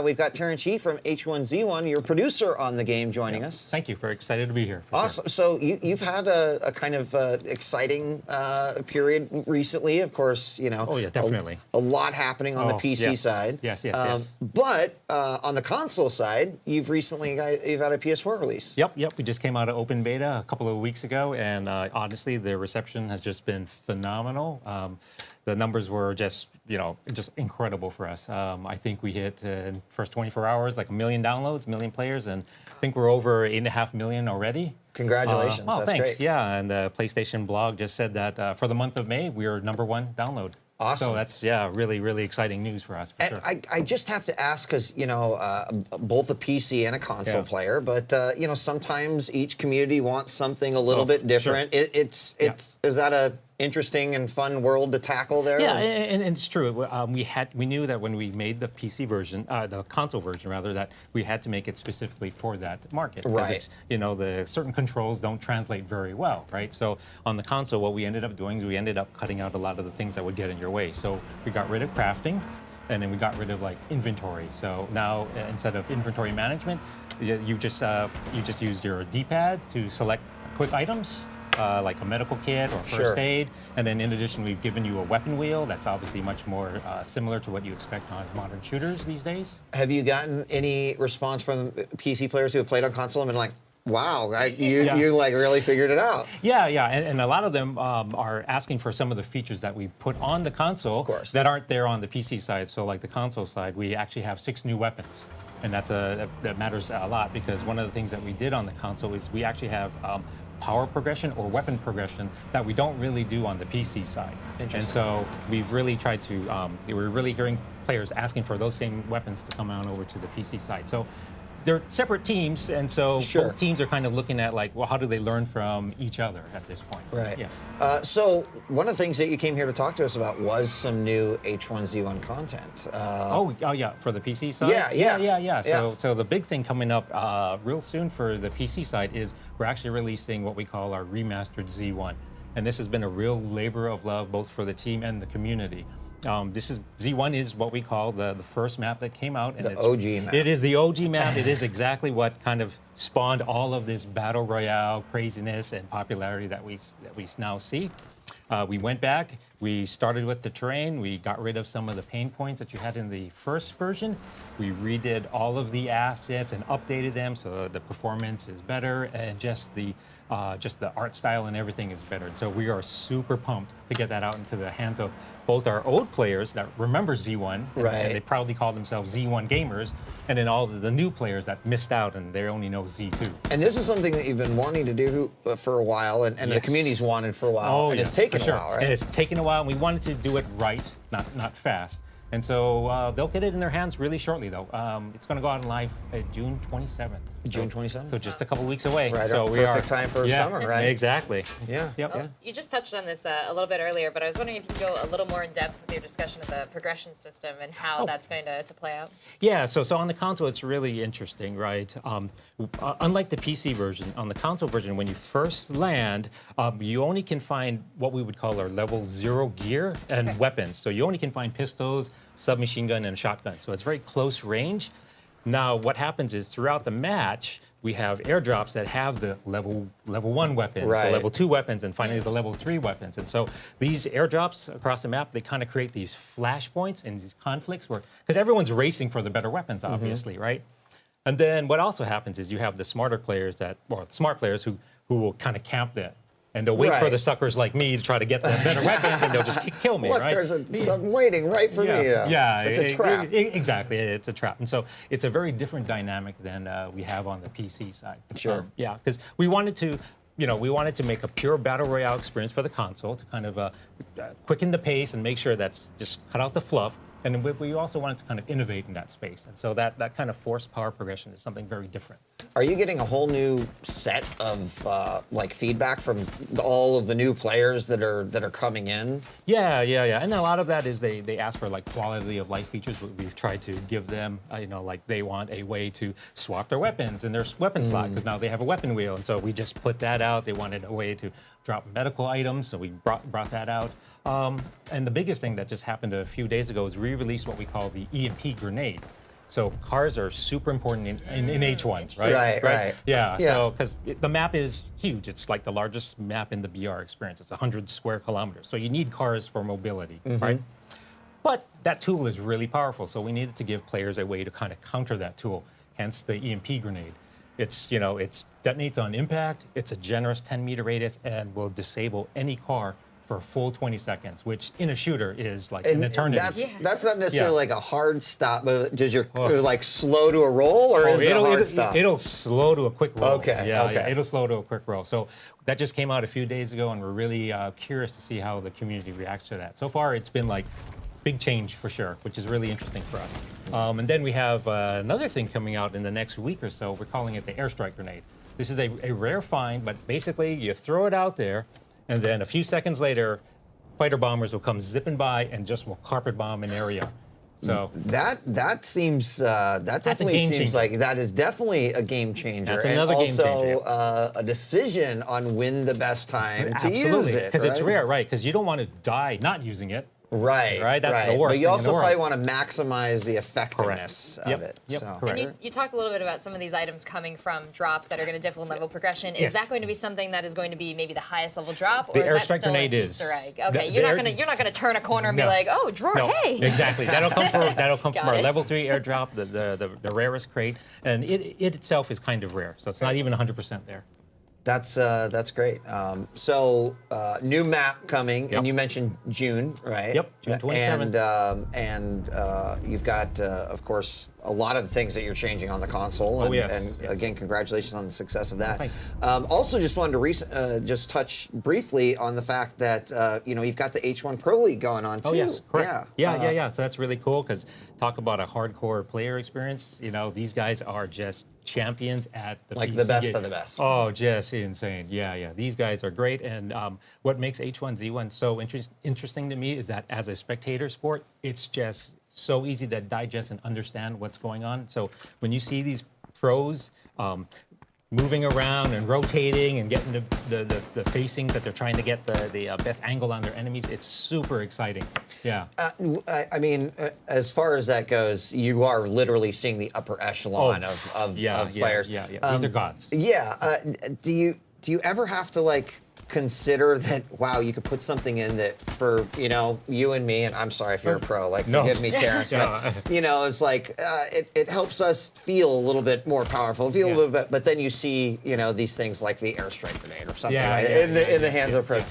We've got Terrence He from H1Z1, your producer on the game, joining us. Thank you. Very excited to be here. Awesome. Sure. So you've had a kind of exciting period recently. Of course, you know. Oh yeah, definitely. A lot happening on the PC side. Yes. But on the console side, you've had a PS4 release. Yep. We just came out of open beta a couple of weeks ago, and honestly, the reception has just been phenomenal. The numbers were just incredible for us. I think we hit in first 24 hours like 1 million downloads, 1 million players, and I think we're over 8.5 million already. Congratulations! That's thanks. Great. Yeah, and the PlayStation blog just said that for the month of May, we are #1 download. Awesome. So that's really exciting news for us. For sure. I just have to ask because both a PC and a console player, but sometimes each community wants something a little bit different. Sure. Is that a interesting and fun world to tackle there? Yeah, and it's true. We knew that when we made the PC version, the console version rather, that we had to make it specifically for that market. Right. It's, the certain controls don't translate very well, right? So on the console, what we ended up doing is we ended up cutting out a lot of the things that would get in your way. So we got rid of crafting, and then we got rid of like inventory. So now instead of inventory management, you just use your D-pad to select quick items. Like a medical kit or first aid. And then in addition, we've given you a weapon wheel that's obviously much more similar to what you expect on modern shooters these days. Have you gotten any response from PC players who have played on console and been like, wow, you like really figured it out? Yeah, and a lot of them are asking for some of the features that we put on the console that aren't there on the PC side. So like the console side, we actually have 6 new weapons. And that matters a lot because one of the things that we did on the console is we actually have power progression or weapon progression that we don't really do on the PC side. And so we've really tried to, we're really hearing players asking for those same weapons to come on over to the PC side. So they're separate teams, and so both teams are kind of looking at like, well, how do they learn from each other at this point? Right. Yeah. So one of the things that you came here to talk to us about was some new H1Z1 content. Oh yeah, for the PC side? Yeah. So the big thing coming up real soon for the PC side is we're actually releasing what we call our Remastered Z1. And this has been a real labor of love both for the team and the community. Z1 is what we call the first map that came out. And the OG map. It is the OG map. It is exactly what kind of spawned all of this battle royale craziness and popularity that we now see. We went back, we started with the terrain, we got rid of some of the pain points that you had in the first version. We redid all of the assets and updated them so the performance is better and just the art style and everything is better. So we are super pumped to get that out into the hands of both our old players that remember Z1, and they proudly call themselves Z1 gamers, and then all of the new players that missed out and they only know Z2. And this is something that you've been wanting to do for a while, and the community's wanted for a while, and it's taken a while, right? It's taken a while, and we wanted to do it right, not fast. And so they'll get it in their hands really shortly, though. It's going to go out in live June 27th. June 27th? So just a couple weeks away. Right, so perfect time for summer, right? Exactly. Yeah. Yep. Well, you just touched on this a little bit earlier, but I was wondering if you could go a little more in depth with your discussion of the progression system and how that's going to play out. Yeah, so on the console, it's really interesting, right? Unlike the PC version, on the console version, when you first land, you only can find what we would call our level 0 gear and weapons. So you only can find pistols, submachine gun, and a shotgun. So it's very close range. Now, what happens is throughout the match, we have airdrops that have the level 1 weapons, the level 2 weapons, and finally the level 3 weapons. And so these airdrops across the map, they kind of create these flashpoints and these conflicts where, because everyone's racing for the better weapons, obviously, right? And then what also happens is you have the smart players who will kind of camp that. And they'll wait for the suckers like me to try to get the better weapons, and they'll just kill me, Look, right? there's some waiting right for me. Yeah, it's a trap. Exactly, it's a trap. And so it's a very different dynamic than we have on the PC side. Sure. Yeah, because we wanted to make a pure battle royale experience for the console to kind of quicken the pace and make sure that's just cut out the fluff. And we also wanted to kind of innovate in that space. And so that kind of forced power progression is something very different. Are you getting a whole new set of like feedback from all of the new players that are coming in? Yeah. And a lot of that is they ask for like quality of life features. We've tried to give them, like they want a way to swap their weapons in their weapon slot because now they have a weapon wheel. And so we just put that out. They wanted a way to drop medical items, so we brought that out. And the biggest thing that just happened a few days ago is we released what we call the EMP grenade. So cars are super important in H1, right? Right. Yeah. Yeah. So because the map is huge, it's like the largest map in the BR experience. It's 100 square kilometers. So you need cars for mobility, right? But that tool is really powerful, so we needed to give players a way to kind of counter that tool. Hence the EMP grenade. It's it's detonates on impact. It's a generous 10-meter radius and will disable any car for a full 20 seconds, which in a shooter is like an eternity. That's not necessarily Yeah. like a hard stop, but does your like slow to a roll, or is it a hard stop? It'll slow to a quick roll. Okay, Yeah, okay. yeah, it'll slow to a quick roll. So that just came out a few days ago, and we're really curious to see how the community reacts to that. So far, it's been like big change for sure, which is really interesting for us. And then we have another thing coming out in the next week or so. We're calling it the airstrike grenade. This is a rare find, but basically you throw it out there, and then a few seconds later, fighter bombers will come zipping by and just will carpet bomb an area. So that seems that definitely game seems changer. like that is definitely a game changer. That's and another game also changer. a decision on when the best time to use absolutely, it. because it's right? rare, right? Because you don't want to die not using it. Right. Right? That's the worst But you thing in also the world. probably want to maximize the effectiveness of Yep, it. yep, So. correct. And you talked a little bit about some of these items coming from drops that are going to differ in level progression. Is Yes. that going to be something that is going to be maybe the highest level drop, or The is that airstrike still grenade an is. Easter egg? The- Okay, the you're air- not gonna turn a corner and be No. like, oh, drawer, No, hey. exactly. That'll come from Got our it. level 3 airdrop, the rarest crate, and it itself is kind of rare, so it's not even 100% there. That's great. New map coming, Yep. and you mentioned June, right? Yep, June 27th. And you've got, of course, a lot of things that you're changing on the console. And, yes, and yes. again, congratulations on the success of that. Thanks. Also, just wanted to just touch briefly on the fact that you've got the H1 Pro League going on too. Oh yes, correct. Yeah. Yeah. So that's really cool because talk about a hardcore player experience. These guys are just champions at the Like PC the best game. of the best. Oh, just insane. Yeah. These guys are great. And what makes H1Z1 so interesting to me is that as a spectator sport, it's just so easy to digest and understand what's going on. So when you see these pros moving around and rotating and getting the facings that they're trying to get the best angle on their enemies, it's super exciting. Yeah. I mean, as far as that goes, you are literally seeing the upper echelon of players. Yeah. These are gods. Yeah. Do you ever have to like consider that? Wow, you could put something in that for you and me. And I'm sorry if you're a pro. Like, No. forgive me, Terrence. Yeah. But it's like it helps us feel a little bit more powerful. Feel a little bit. But then you see these things like the airstrike grenade or something in the hands of pros.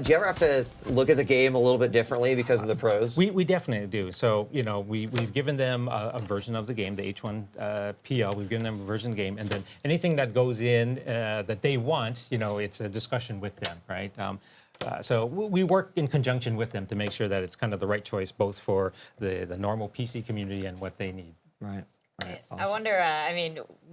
Do you ever have to look at the game a little bit differently because of the pros? We definitely do. So, we've given them a version of the game, the H1 PL. We've given them a version of the game. And then anything that goes in that they want, it's a discussion with them, right? So we work in conjunction with them to make sure that it's kind of the right choice, both for the normal PC community and what they need. Right. I wonder,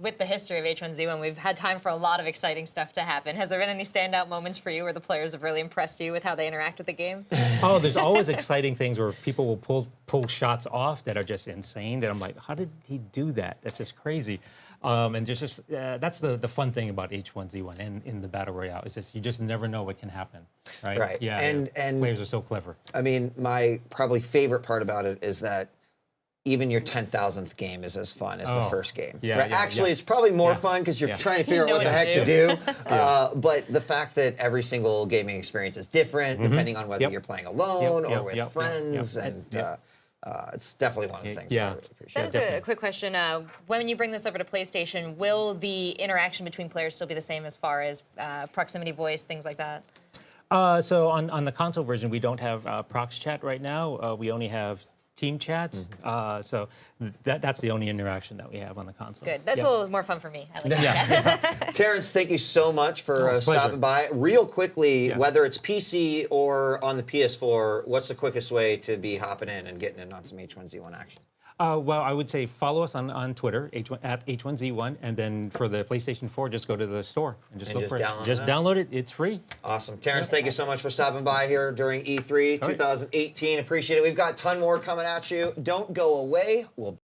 with the history of H1Z1, we've had time for a lot of exciting stuff to happen. Has there been any standout moments for you where the players have really impressed you with how they interact with the game? Oh, there's always exciting things where people will pull shots off that are just insane. That I'm like, how did he do that? That's just crazy. And that's the fun thing about H1Z1 and in the Battle Royale. Is just you just never know what can happen, right? Right. Yeah. And players are so clever. I mean, my probably favorite part about it is that even your 10,000th game is as fun as the first game. Yeah, right? yeah, Actually, yeah. it's probably more Yeah. fun because you're Yeah. trying to figure out You know what the what heck to to do. But the fact that every single gaming experience is different, depending on whether Yep. you're playing alone or Yep, with yep, friends, yep, and yep. it's definitely one of the things Yeah. I really appreciate. That is a quick question. When you bring this over to PlayStation, will the interaction between players still be the same as far as proximity voice, things like that? So on the console version, we don't have prox chat right now. We only have team chat. So that's the only interaction that we have on the console. Good. That's Yeah. a little more fun for me. I like that. Terrence, thank you so much for it's a pleasure. stopping by. Real quickly, Yeah. whether it's PC or on the PS4, what's the quickest way to be hopping in and getting in on some H1Z1 action? Well, I would say follow us on Twitter, at H1Z1, and then for the PlayStation 4, just go to the store and just And look just for it. download Just it. download it. It's free. Awesome. Terrence, thank you so much for stopping by here during E3 All right. 2018. Appreciate it. We've got a ton more coming at you. Don't go away. We'll